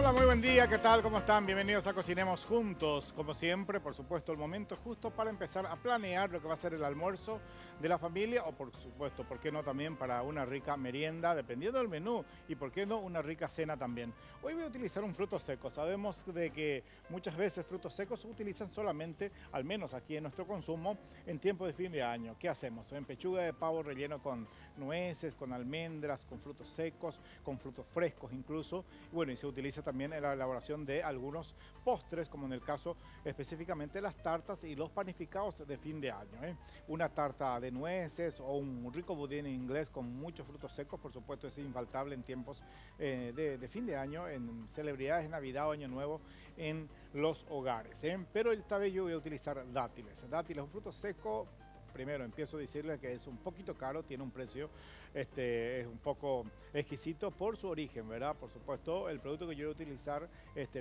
Hola, muy buen día, ¿qué tal? ¿Cómo están? Bienvenidos a Cocinemos Juntos. Como siempre, por supuesto, el momento justo para empezar a planear lo que va a ser el almuerzo de la familia o, por supuesto, ¿por qué no también para una rica merienda, dependiendo del menú, y por qué no una rica cena también? Hoy voy a utilizar un fruto seco. Sabemos de que muchas veces frutos secos se utilizan solamente, al menos aquí en nuestro consumo, en tiempo de fin de año. ¿Qué hacemos? En pechuga de pavo relleno con nueces, con almendras, con frutos secos, con frutos frescos incluso. Bueno, y se utiliza también en la elaboración de algunos postres, como en el caso específicamente las tartas y los panificados de fin de año. Una tarta de nueces o un rico budín inglés con muchos frutos secos, por supuesto, es infaltable en tiempos de fin de año, en celebridades de Navidad o Año Nuevo en los hogares. Pero esta vez yo voy a utilizar dátiles. Dátiles, un fruto seco. Primero empiezo a decirle que es un poquito caro, tiene un precio es un poco exquisito por su origen, ¿verdad? Por supuesto, el producto que yo voy a utilizar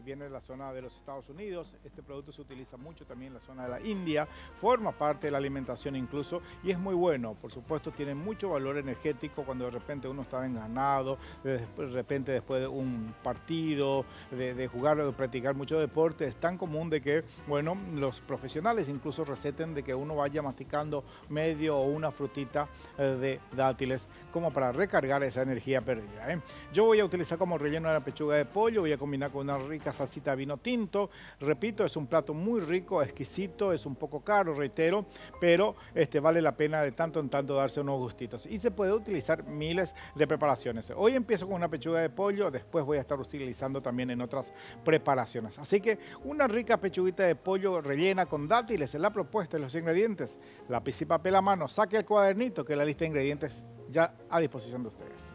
viene de la zona de los Estados Unidos. Este producto se utiliza mucho también en la zona de la India, forma parte de la alimentación incluso y es muy bueno. Por supuesto, tiene mucho valor energético cuando de repente uno está enganado, de repente después de un partido, de jugar o de practicar mucho deporte. Es tan común de que, bueno, los profesionales incluso receten de que uno vaya masticando medio o una frutita de dátiles como para recargar esa energía perdida. Yo voy a utilizar como relleno de la pechuga de pollo, voy a combinar con una rica salsita de vino tinto. Repito, es un plato muy rico, exquisito, es un poco caro, reitero, pero vale la pena de tanto en tanto darse unos gustitos. Y se puede utilizar miles de preparaciones. Hoy empiezo con una pechuga de pollo, después voy a estar utilizando también en otras preparaciones. Así que una rica pechuguita de pollo rellena con dátiles es la propuesta de los ingredientes. Lápiz y papel a mano, saque el cuadernito que la lista de ingredientes ya a disposición de ustedes.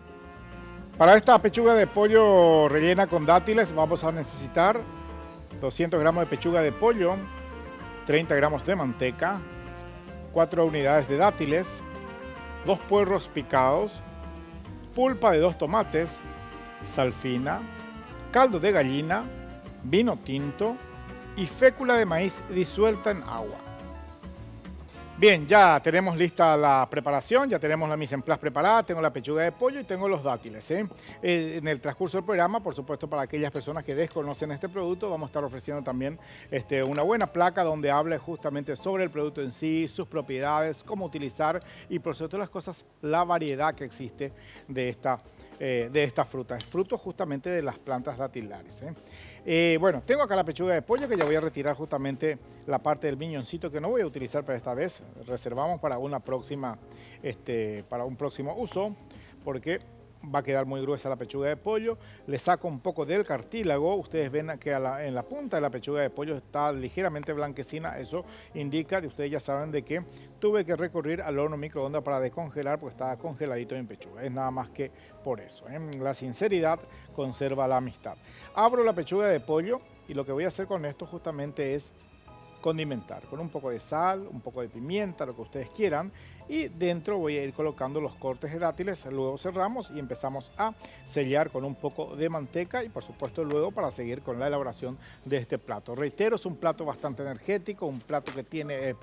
Para esta pechuga de pollo rellena con dátiles vamos a necesitar 200 gramos de pechuga de pollo, 30 gramos de manteca, 4 unidades de dátiles, 2 puerros picados, pulpa de 2 tomates, sal fina, caldo de gallina, vino tinto y fécula de maíz disuelta en agua. Bien, ya tenemos lista la preparación, ya tenemos la mise en place preparada, tengo la pechuga de pollo y tengo los dátiles. En el transcurso del programa, por supuesto, para aquellas personas que desconocen este producto, vamos a estar ofreciendo también una buena placa donde hable justamente sobre el producto en sí, sus propiedades, cómo utilizar y por sobre todas las cosas, la variedad que existe de esta fruta. Es fruto justamente de las plantas datilares. Bueno, tengo acá la pechuga de pollo que ya voy a retirar justamente la parte del miñoncito que no voy a utilizar para esta vez. Reservamos para una próxima, para un próximo uso, porque va a quedar muy gruesa la pechuga de pollo. Le saco un poco del cartílago. Ustedes ven que en la punta de la pechuga de pollo está ligeramente blanquecina. Eso indica, ustedes ya saben de que tuve que recurrir al horno microondas para descongelar porque estaba congeladito en pechuga. Es nada más que por eso. La sinceridad conserva la amistad. Abro la pechuga de pollo y lo que voy a hacer con esto justamente es condimentar con un poco de sal, un poco de pimienta, lo que ustedes quieran, y dentro voy a ir colocando los cortes de dátiles. Luego cerramos y empezamos a sellar con un poco de manteca y por supuesto luego para seguir con la elaboración de este plato. Reitero, es un plato bastante energético, un plato que tiene,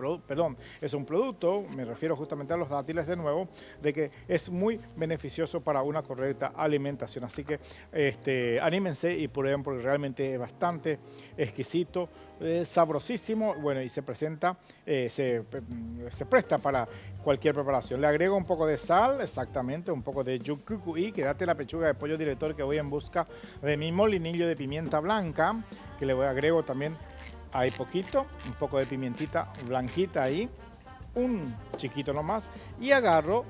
es un producto, me refiero justamente a los dátiles de nuevo, de que es muy beneficioso para una correcta alimentación. Así que anímense y prueben porque realmente es bastante exquisito, sabrosísimo, bueno, y se presenta, se presta para cualquier preparación. Le agrego un poco de sal, exactamente, un poco de yucucuy, quédate la pechuga de pollo director que voy en busca de mi molinillo de pimienta blanca, que le agrego también ahí poquito, un poco de pimientita blanquita ahí, un chiquito nomás, y agarro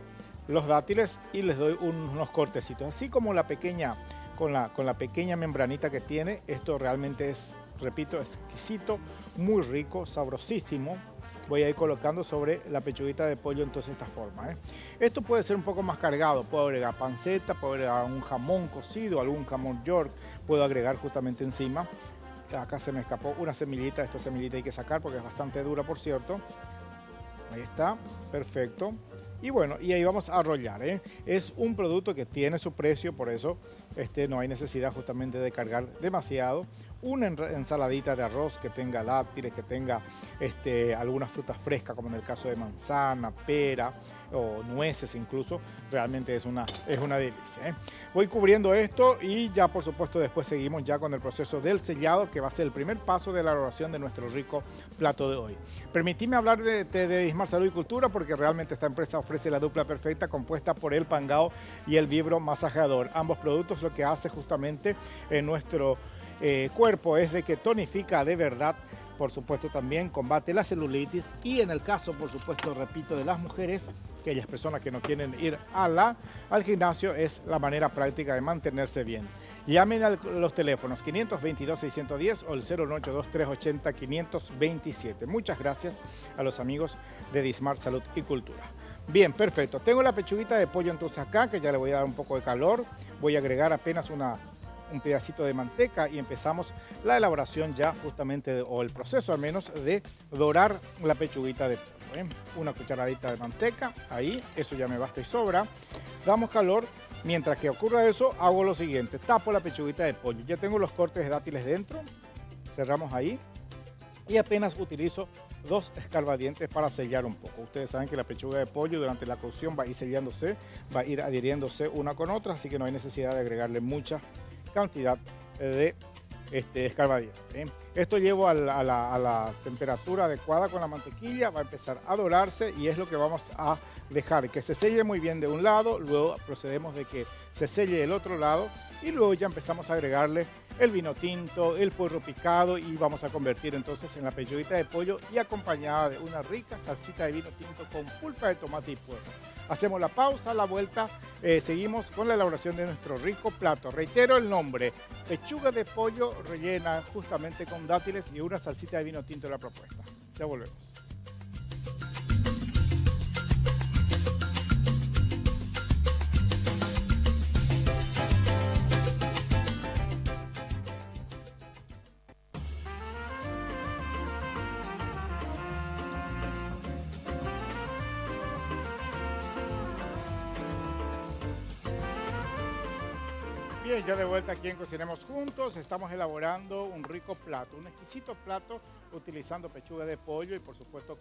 los dátiles y les doy unos cortecitos, así como la pequeña, con la pequeña membranita que tiene. Esto realmente es, repito, exquisito, muy rico, sabrosísimo. Voy a ir colocando sobre la pechuguita de pollo entonces de esta forma. Esto puede ser un poco más cargado, puedo agregar panceta, puedo agregar un jamón cocido, algún jamón york, puedo agregar justamente encima. Acá se me escapó una semillita, esta semillita hay que sacar porque es bastante dura, por cierto. Ahí está, perfecto. Y bueno, y ahí vamos a rollar. Es un producto que tiene su precio, por eso no hay necesidad justamente de cargar demasiado. una ensaladita de arroz que tenga dátiles, que tenga algunas frutas frescas, como en el caso de manzana, pera o nueces incluso, realmente es una delicia, ¿eh? Voy cubriendo esto y ya por supuesto después seguimos ya con el proceso del sellado, que va a ser el primer paso de la elaboración de nuestro rico plato de hoy. Permitidme hablar de Dismar Salud y Cultura, porque realmente esta empresa ofrece la dupla perfecta compuesta por el Pangao y el Vibro Masajeador. Ambos productos lo que hace justamente en nuestro cuerpo es de que tonifica de verdad. Por supuesto también combate la celulitis y en el caso, por supuesto, repito, de las mujeres, aquellas personas que no quieren ir al gimnasio, es la manera práctica de mantenerse bien. Llamen a los teléfonos 522-610 o el 098-380-527. Muchas gracias a los amigos de Dismar Salud y Cultura. Bien, perfecto. Tengo la pechuguita de pollo entonces acá, que ya le voy a dar un poco de calor. Voy a agregar apenas un pedacito de manteca y empezamos la elaboración ya justamente, o el proceso al menos, de dorar la pechuguita de pollo, ¿eh? Una cucharadita de manteca, ahí, eso ya me basta y sobra. Damos calor. Mientras que ocurra eso, hago lo siguiente, tapo la pechuguita de pollo. Ya tengo los cortes de dátiles dentro, cerramos ahí y apenas utilizo 2 escarbadientes para sellar un poco. Ustedes saben que la pechuga de pollo durante la cocción va a ir sellándose, va a ir adhiriéndose una con otra, así que no hay necesidad de agregarle mucha cantidad de escarbadientes, ¿eh? Esto llevo a la temperatura adecuada con la mantequilla, va a empezar a dorarse y es lo que vamos a dejar que se selle muy bien de un lado, luego procedemos de que se selle del otro lado y luego ya empezamos a agregarle el vino tinto, el puerro picado y vamos a convertir entonces en la pechuguita de pollo y acompañada de una rica salsita de vino tinto con pulpa de tomate y puerro. Hacemos la pausa, la vuelta, seguimos con la elaboración de nuestro rico plato. Reitero el nombre, pechuga de pollo rellena justamente con dátiles y una salsita de vino tinto de la propuesta. Ya volvemos. Bien, ya de vuelta aquí en Cocinemos Juntos, estamos elaborando un rico plato, un exquisito plato utilizando pechuga de pollo y por supuesto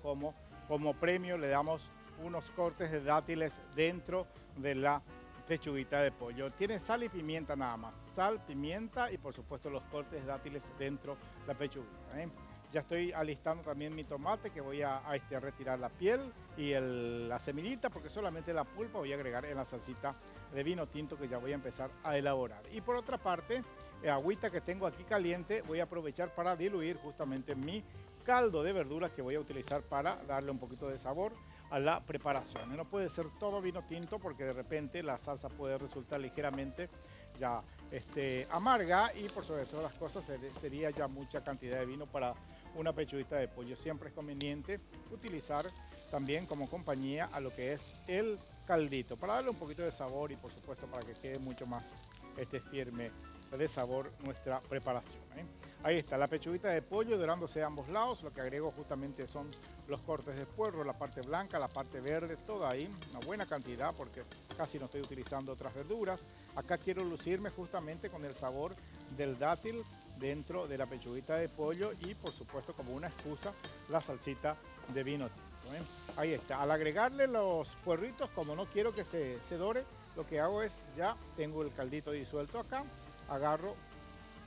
como premio le damos unos cortes de dátiles dentro de la pechuguita de pollo. Tiene sal y pimienta nada más, sal, pimienta y por supuesto los cortes de dátiles dentro de la pechuguita, ¿eh? Ya estoy alistando también mi tomate que voy a retirar la piel y la semillita porque solamente la pulpa voy a agregar en la salsita de vino tinto que ya voy a empezar a elaborar. Y por otra parte, agüita que tengo aquí caliente, voy a aprovechar para diluir justamente mi caldo de verduras que voy a utilizar para darle un poquito de sabor a la preparación. No puede ser todo vino tinto porque de repente la salsa puede resultar ligeramente ya amarga y por sobre todas las cosas sería ya mucha cantidad de vino para una pechuguita de pollo. Siempre es conveniente utilizar también como compañía a lo que es el caldito para darle un poquito de sabor y por supuesto para que quede mucho más firme de sabor nuestra preparación, ¿eh? Ahí está la pechuguita de pollo dorándose a ambos lados. Lo que agrego justamente son los cortes de puerro, la parte blanca, la parte verde, todo ahí, una buena cantidad porque casi no estoy utilizando otras verduras. Acá quiero lucirme justamente con el sabor del dátil dentro de la pechuguita de pollo y por supuesto como una excusa la salsita de vino tinto, ¿eh? Ahí está. Al agregarle los puerritos, como no quiero que se dore, lo que hago es, ya tengo el caldito disuelto acá, agarro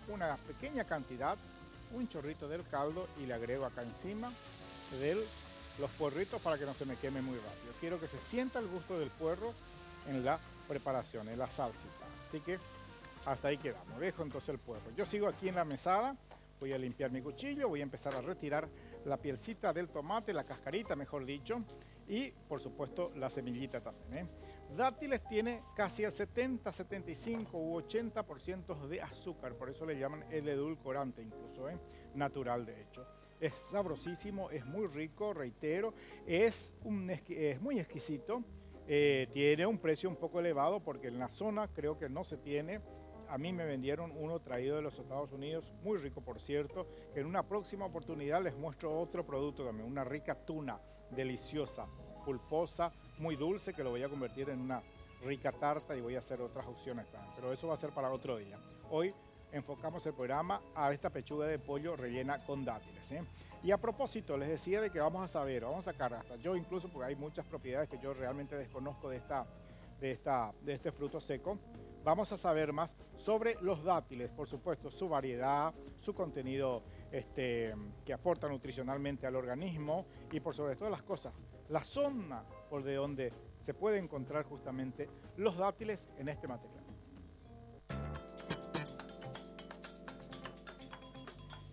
una pequeña cantidad, un chorrito del caldo y le agrego acá encima de los puerritos para que no se me queme muy rápido. Quiero que se sienta el gusto del puerro en la preparación, en la salsita. Así que hasta ahí quedamos. Dejo entonces el puerro. Yo sigo aquí en la mesada, voy a limpiar mi cuchillo, voy a empezar a retirar la pielcita del tomate, la cascarita mejor dicho, y por supuesto la semillita también, ¿eh? Dátiles tiene casi el 70, 75 u 80% de azúcar, por eso le llaman el edulcorante incluso, ¿eh? Natural de hecho. Es sabrosísimo, es muy rico, reitero, es muy exquisito, tiene un precio un poco elevado porque en la zona creo que no se tiene. A mí me vendieron uno traído de los Estados Unidos, muy rico por cierto, que en una próxima oportunidad les muestro otro producto también, una rica tuna, deliciosa, pulposa, muy dulce, que lo voy a convertir en una rica tarta y voy a hacer otras opciones también, pero eso va a ser para otro día. Hoy enfocamos el programa a esta pechuga de pollo rellena con dátiles, ¿eh? Y a propósito, les decía de que vamos a saber, vamos a sacar hasta yo incluso, porque hay muchas propiedades que yo realmente desconozco de este fruto seco. Vamos a saber más sobre los dátiles, por supuesto, su variedad, su contenido que aporta nutricionalmente al organismo y por sobre todas las cosas, la zona por de donde se puede encontrar justamente los dátiles en este material.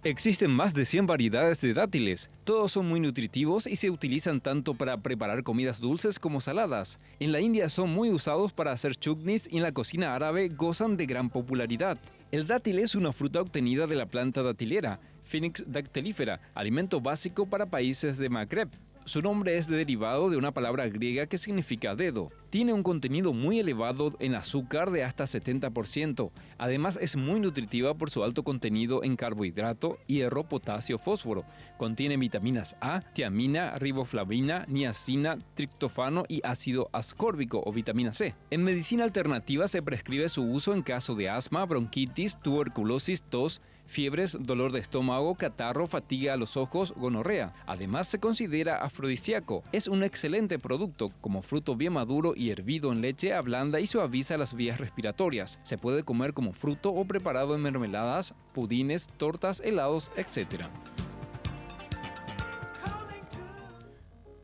Existen más de 100 variedades de dátiles. Todos son muy nutritivos y se utilizan tanto para preparar comidas dulces como saladas. En la India son muy usados para hacer chutneys y en la cocina árabe gozan de gran popularidad. El dátil es una fruta obtenida de la planta datilera, Phoenix dactylifera, alimento básico para países de Magreb. Su nombre es derivado de una palabra griega que significa dedo. Tiene un contenido muy elevado en azúcar de hasta 70%. Además es muy nutritiva por su alto contenido en carbohidrato, hierro, potasio, fósforo. Contiene vitaminas A, tiamina, riboflavina, niacina, triptofano y ácido ascórbico o vitamina C. En medicina alternativa se prescribe su uso en caso de asma, bronquitis, tuberculosis, tos, fiebres, dolor de estómago, catarro, fatiga a los ojos, gonorrea. Además se considera afrodisíaco. Es un excelente producto. Como fruto bien maduro y hervido en leche, ablanda y suaviza las vías respiratorias. Se puede comer como fruto o preparado en mermeladas, pudines, tortas, helados, etc.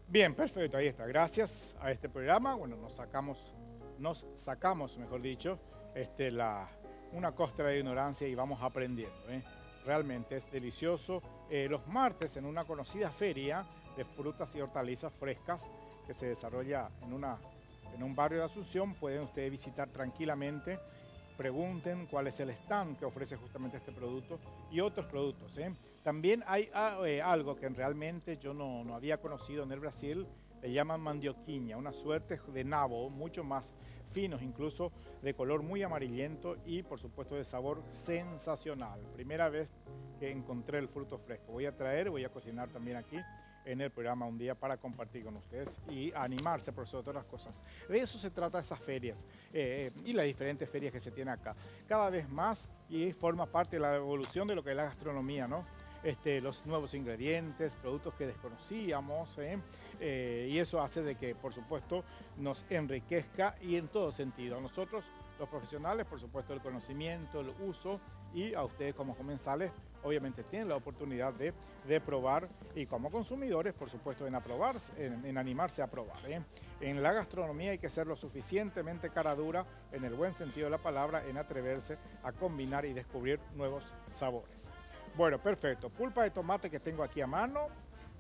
Bien, perfecto, ahí está. Gracias a este programa, bueno, nos sacamos, mejor dicho, una costra de ignorancia y vamos aprendiendo, ¿eh? Realmente es delicioso. Los martes en una conocida feria de frutas y hortalizas frescas que se desarrolla en un barrio de Asunción, pueden ustedes visitar tranquilamente, pregunten cuál es el stand que ofrece justamente este producto y otros productos, ¿eh? También hay algo que realmente yo no había conocido en el Brasil, le llaman mandioquiña, una suerte de nabo, mucho más finos, incluso de color muy amarillento y por supuesto de sabor sensacional. Primera vez que encontré el fruto fresco. Voy a cocinar también aquí en el programa un día para compartir con ustedes y animarse por sobre todas las cosas. De eso se trata esas ferias y las diferentes ferias que se tienen acá. Cada vez más y forma parte de la evolución de lo que es la gastronomía, ¿no? Los nuevos ingredientes, productos que desconocíamos, y eso hace de que, por supuesto, nos enriquezca y en todo sentido. A nosotros, los profesionales, por supuesto, el conocimiento, el uso y a ustedes como comensales, obviamente tienen la oportunidad de probar y como consumidores, por supuesto, en animarse a probar, ¿eh? En la gastronomía hay que ser lo suficientemente cara dura, en el buen sentido de la palabra, en atreverse a combinar y descubrir nuevos sabores. Bueno, perfecto. Pulpa de tomate que tengo aquí a mano.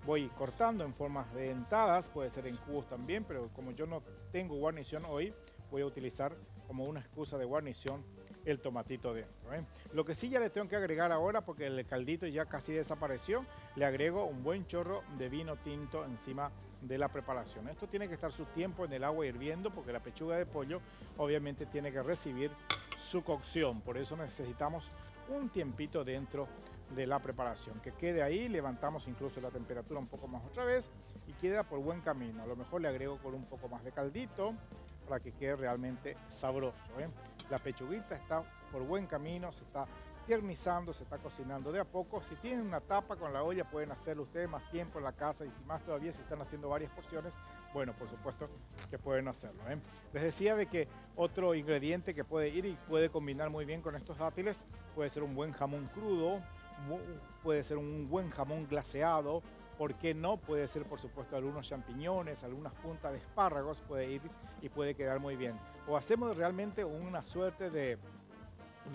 Voy cortando en formas de dentadas, puede ser en cubos también, pero como yo no tengo guarnición hoy, voy a utilizar como una excusa de guarnición el tomatito dentro, ¿eh? Lo que sí ya le tengo que agregar ahora, porque el caldito ya casi desapareció, le agrego un buen chorro de vino tinto encima de la preparación. Esto tiene que estar su tiempo en el agua hirviendo, porque la pechuga de pollo obviamente tiene que recibir su cocción, por eso necesitamos un tiempito dentro de la preparación, que quede ahí, levantamos incluso la temperatura un poco más otra vez y queda por buen camino. A lo mejor le agrego con un poco más de caldito para que quede realmente sabroso, ¿eh? La pechuguita está por buen camino, se está tiernizando, se está cocinando de a poco. Si tienen una tapa con la olla pueden hacerlo ustedes más tiempo en la casa y si más todavía si están haciendo varias porciones, bueno, por supuesto que pueden hacerlo, ¿eh? Les decía de que otro ingrediente que puede ir y puede combinar muy bien con estos dátiles puede ser un buen jamón crudo, puede ser un buen jamón glaseado, ¿por qué no? Puede ser, por supuesto, algunos champiñones, algunas puntas de espárragos, puede ir y puede quedar muy bien. O hacemos realmente una suerte de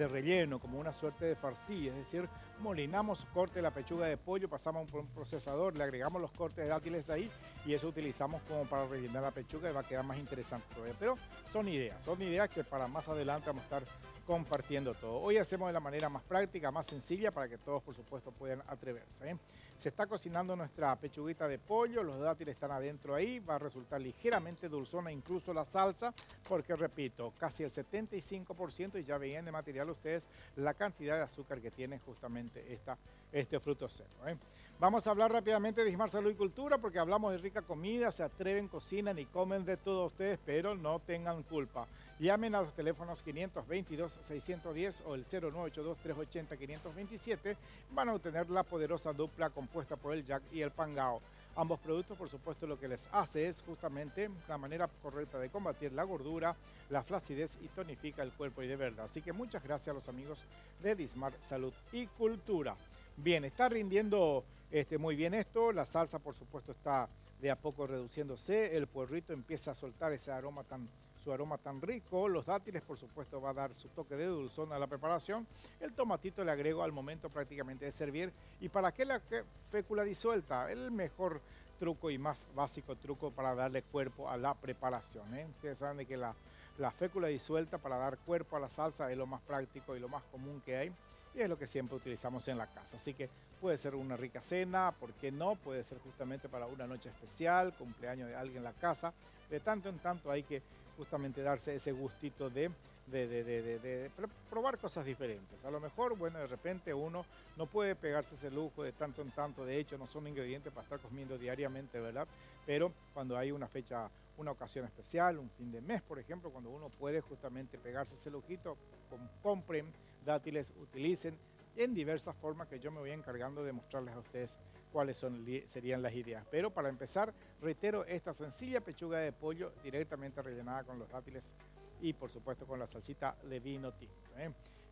relleno, como una suerte de farcí, es decir, molinamos corte de la pechuga de pollo, pasamos por un procesador, le agregamos los cortes de dátiles ahí y eso utilizamos como para rellenar la pechuga y va a quedar más interesante todavía. Pero son ideas que para más adelante vamos a estar compartiendo todo. Hoy hacemos de la manera más práctica, más sencilla, para que todos, por supuesto, puedan atreverse, ¿eh? Se está cocinando nuestra pechuguita de pollo, los dátiles están adentro ahí, va a resultar ligeramente dulzona incluso la salsa, porque repito, casi el 75% y ya veían de material ustedes la cantidad de azúcar que tiene justamente este fruto seco, ¿eh? Vamos a hablar rápidamente de Ismar Salud y Cultura, porque hablamos de rica comida, se atreven, cocinan y comen de todo ustedes, pero no tengan culpa. Llamen a los teléfonos 522-610 o el 0982-380-527. Van a obtener la poderosa dupla compuesta por el Jack y el Pangao. Ambos productos, por supuesto, lo que les hace es justamente la manera correcta de combatir la gordura, la flacidez y tonifica el cuerpo y de verdad. Así que muchas gracias a los amigos de Dismar Salud y Cultura. Bien, está rindiendo muy bien esto. La salsa, por supuesto, está de a poco reduciéndose. El puerrito empieza a soltar su aroma tan rico. Los dátiles, por supuesto, va a dar su toque de dulzón a la preparación. El tomatito le agrego al momento prácticamente de servir. ¿Y para qué la fécula disuelta? El mejor truco y más básico truco para darle cuerpo a la preparación. Ustedes saben de que la fécula disuelta para dar cuerpo a la salsa es lo más práctico y lo más común que hay. Y es lo que siempre utilizamos en la casa. Así que puede ser una rica cena, ¿por qué no? Puede ser justamente para una noche especial, cumpleaños de alguien en la casa. De tanto en tanto hay que justamente darse ese gustito de probar cosas diferentes. A lo mejor, bueno, de repente uno no puede pegarse ese lujo de tanto en tanto. De hecho, no son ingredientes para estar comiendo diariamente, ¿verdad? Pero cuando hay una fecha, una ocasión especial, un fin de mes, por ejemplo, cuando uno puede justamente pegarse ese lujito, compren dátiles, utilicen en diversas formas que yo me voy encargando de mostrarles a ustedes cuáles serían las ideas. Pero para empezar, reitero, esta sencilla pechuga de pollo directamente rellenada con los dátiles y por supuesto con la salsita de vino tinto.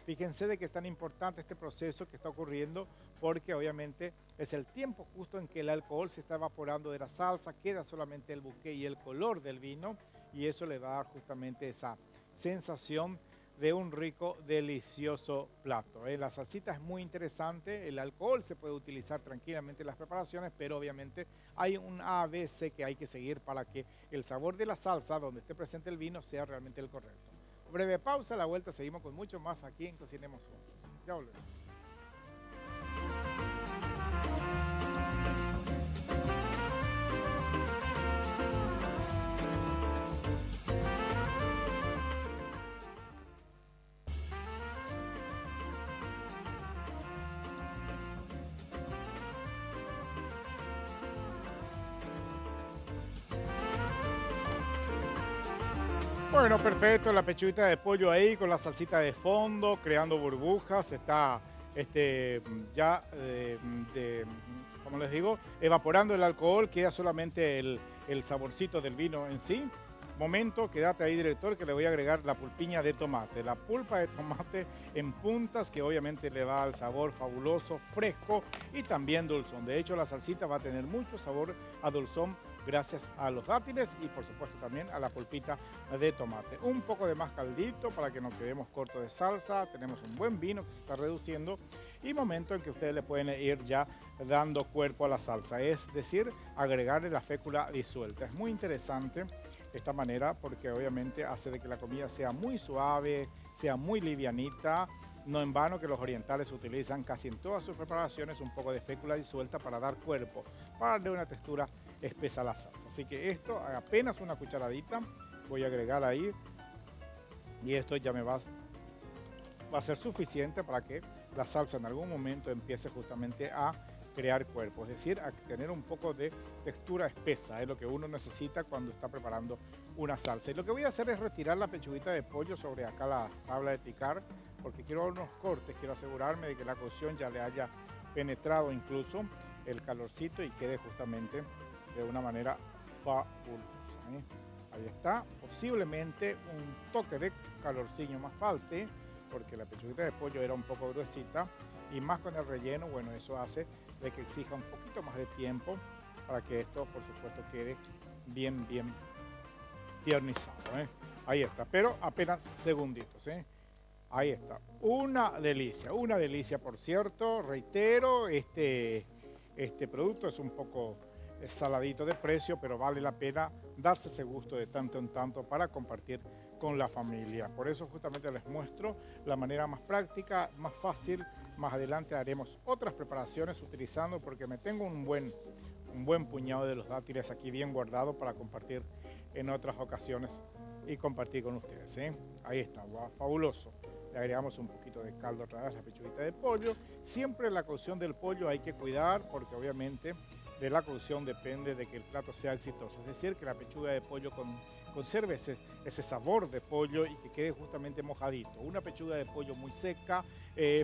Fíjense de que es tan importante este proceso que está ocurriendo porque obviamente es el tiempo justo en que el alcohol se está evaporando de la salsa, queda solamente el buque y el color del vino y eso le va a dar justamente esa sensación de un rico, delicioso plato. La salsita es muy interesante, el alcohol se puede utilizar tranquilamente en las preparaciones, pero obviamente hay un ABC que hay que seguir para que el sabor de la salsa, donde esté presente el vino, sea realmente el correcto. Breve pausa, a la vuelta seguimos con mucho más aquí en Cocinemos Juntos. Ya volvemos. Bueno, perfecto, la pechuguita de pollo ahí con la salsita de fondo, creando burbujas, está como les digo, evaporando el alcohol, queda solamente el saborcito del vino en sí. Momento, quédate ahí, director, que le voy a agregar la pulpiña de tomate. La pulpa de tomate en puntas, que obviamente le va al sabor fabuloso, fresco y también dulzón. De hecho, la salsita va a tener mucho sabor a dulzón gracias a los dátiles y por supuesto también a la pulpita de tomate. Un poco de más caldito para que no quedemos cortos de salsa. Tenemos un buen vino que se está reduciendo y momento en que ustedes le pueden ir ya dando cuerpo a la salsa, es decir, agregarle la fécula disuelta. Es muy interesante esta manera porque obviamente hace de que la comida sea muy suave, sea muy livianita. No en vano que los orientales utilizan casi en todas sus preparaciones un poco de fécula disuelta para dar cuerpo, para darle una textura espesa a la salsa. Así que esto, apenas una cucharadita, voy a agregar ahí y esto ya me va a ser suficiente para que la salsa en algún momento empiece justamente a crear cuerpo, es decir, a tener un poco de textura espesa, es lo que uno necesita cuando está preparando una salsa. Y lo que voy a hacer es retirar la pechuguita de pollo sobre acá la tabla de picar, porque quiero unos cortes, quiero asegurarme de que la cocción ya le haya penetrado incluso el calorcito y quede justamente de una manera fabulosa. Ahí está, posiblemente un toque de calorcillo más falte, porque la pechuguita de pollo era un poco gruesita y más con el relleno, bueno, eso hace de que exija un poquito más de tiempo para que esto, por supuesto, quede bien tiernizado. Ahí está, pero apenas segunditos. Ahí está, una delicia, por cierto, reitero, este producto es un poco saladito de precio, pero vale la pena darse ese gusto de tanto en tanto para compartir con la familia. Por eso justamente les muestro la manera más práctica, más fácil. Más adelante haremos otras preparaciones utilizando, porque me tengo un buen puñado de los dátiles aquí bien guardado para compartir en otras ocasiones y compartir con ustedes. Ahí está, wow, fabuloso. Le agregamos un poquito de caldo otra vez, la pechuguita de pollo. Siempre la cocción del pollo hay que cuidar porque obviamente de la cocción depende de que el plato sea exitoso. Es decir, que la pechuga de pollo conserve ese sabor de pollo y que quede justamente mojadito. Una pechuga de pollo muy seca,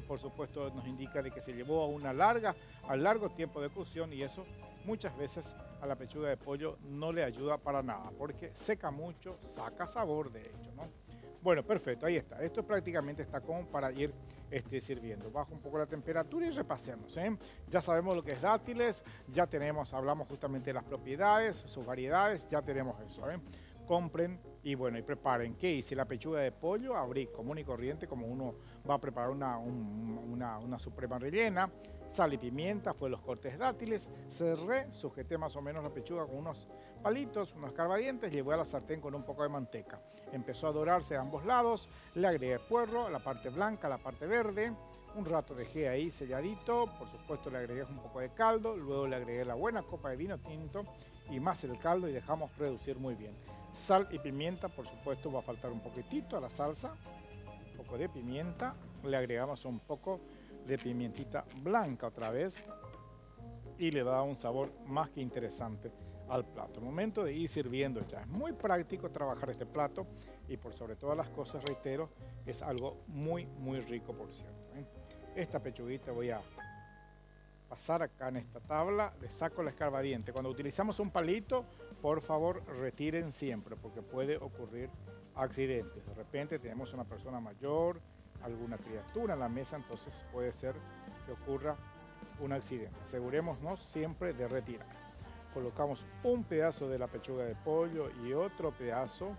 por supuesto, nos indica de que se llevó a largo tiempo de cocción, y eso muchas veces a la pechuga de pollo no le ayuda para nada, porque seca mucho, saca sabor de hecho, ¿no? Bueno, perfecto, ahí está. Esto prácticamente está como para ir sirviendo. Bajo un poco la temperatura y repasemos, ¿eh? Ya sabemos lo que es dátiles, ya hablamos justamente de las propiedades, sus variedades, ya tenemos eso, ¿eh? Compren y bueno, y preparen. ¿Qué hice? La pechuga de pollo, abrí común y corriente, como uno va a preparar una suprema rellena. Sal y pimienta, fue los cortes dátiles. Cerré, sujeté más o menos la pechuga con unos palitos, unos escarbadientes, llevé a la sartén con un poco de manteca. Empezó a dorarse a ambos lados, le agregué puerro, la parte blanca, la parte verde. Un rato dejé ahí selladito, por supuesto le agregué un poco de caldo, luego le agregué la buena copa de vino tinto y más el caldo y dejamos reducir muy bien. Sal y pimienta, por supuesto va a faltar un poquitito a la salsa, un poco de pimienta, le agregamos un poco de pimientita blanca otra vez y le da un sabor más que interesante al plato. Momento de ir sirviendo ya. Es muy práctico trabajar este plato y por sobre todas las cosas, reitero, es algo muy rico, por cierto, ¿eh? Esta pechuguita voy a pasar acá en esta tabla, le saco el escarbadiente. Cuando utilizamos un palito, por favor retiren siempre porque puede ocurrir accidentes. De repente tenemos una persona mayor, alguna criatura en la mesa, entonces puede ser que ocurra un accidente. Asegurémonos siempre de retirar. Colocamos un pedazo de la pechuga de pollo y otro pedazo,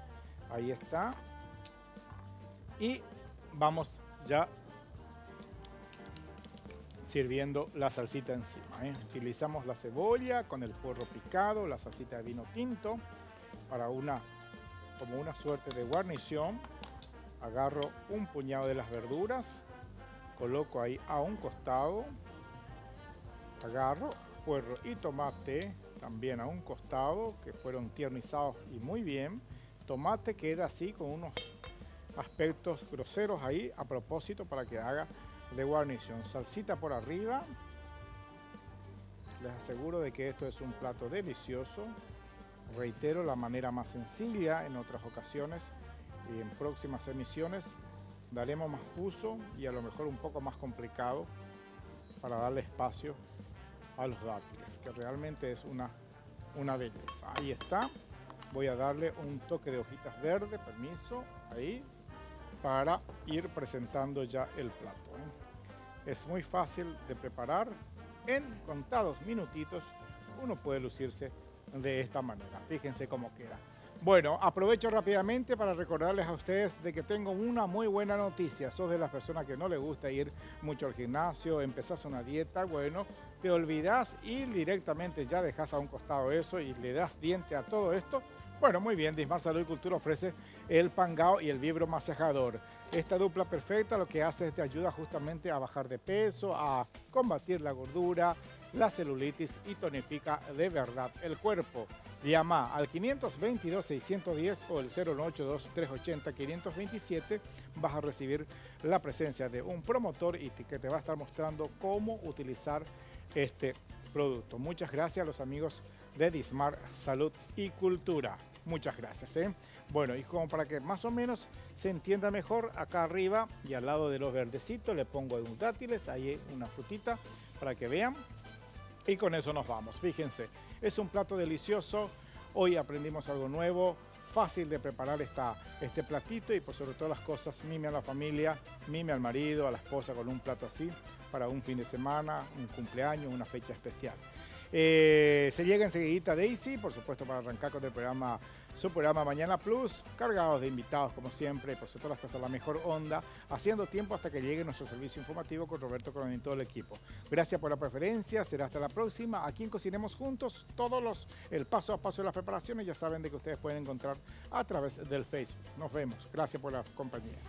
ahí está, y vamos ya sirviendo la salsita encima, ¿eh? Utilizamos la cebolla con el puerro picado, la salsita de vino tinto para como una suerte de guarnición. Agarro un puñado de las verduras, coloco ahí a un costado, agarro puerro y tomate también a un costado, que fueron tiernizados y muy bien. Tomate queda así con unos aspectos groseros ahí a propósito para que haga de guarnición. Salsita por arriba. Les aseguro de que esto es un plato delicioso. Reitero, la manera más sencilla. En otras ocasiones y en próximas emisiones daremos más uso y a lo mejor un poco más complicado para darle espacio a los dátiles, que realmente es una belleza. Ahí está. Voy a darle un toque de hojitas verdes, permiso, ahí, para ir presentando ya el plato, ¿eh? Es muy fácil de preparar. En contados minutitos uno puede lucirse de esta manera. Fíjense cómo queda. Bueno, aprovecho rápidamente para recordarles a ustedes de que tengo una muy buena noticia. Sos de las personas que no les gusta ir mucho al gimnasio, empezás una dieta, bueno, te olvidás ir directamente, ya dejas a un costado eso y le das diente a todo esto. Bueno, muy bien, Dismar Salud y Cultura ofrece el Pangao y el Vibro Masajador. Esta dupla perfecta lo que hace es te ayuda justamente a bajar de peso, a combatir la gordura, la celulitis y tonifica de verdad el cuerpo. Llama al 522-610 o el 092-380-527. Vas a recibir la presencia de un promotor y que te va a estar mostrando cómo utilizar este producto. Muchas gracias a los amigos de Dismar Salud y Cultura. Muchas gracias, ¿eh? Bueno, y como para que más o menos se entienda mejor, acá arriba y al lado de los verdecitos le pongo unos dátiles, ahí una frutita para que vean. Y con eso nos vamos. Fíjense, es un plato delicioso. Hoy aprendimos algo nuevo, fácil de preparar este platito y por sobre todas las cosas, mime a la familia, mime al marido, a la esposa con un plato así para un fin de semana, un cumpleaños, una fecha especial. Se llega enseguidita Daisy, por supuesto, para arrancar con su programa Mañana Plus, cargados de invitados como siempre, por supuesto las cosas, la mejor onda, haciendo tiempo hasta que llegue nuestro servicio informativo con Roberto Coronel y todo el equipo. Gracias por la preferencia, será hasta la próxima. Aquí en Cocinemos Juntos, el paso a paso de las preparaciones, ya saben de que ustedes pueden encontrar a través del Facebook. Nos vemos, gracias por la compañía.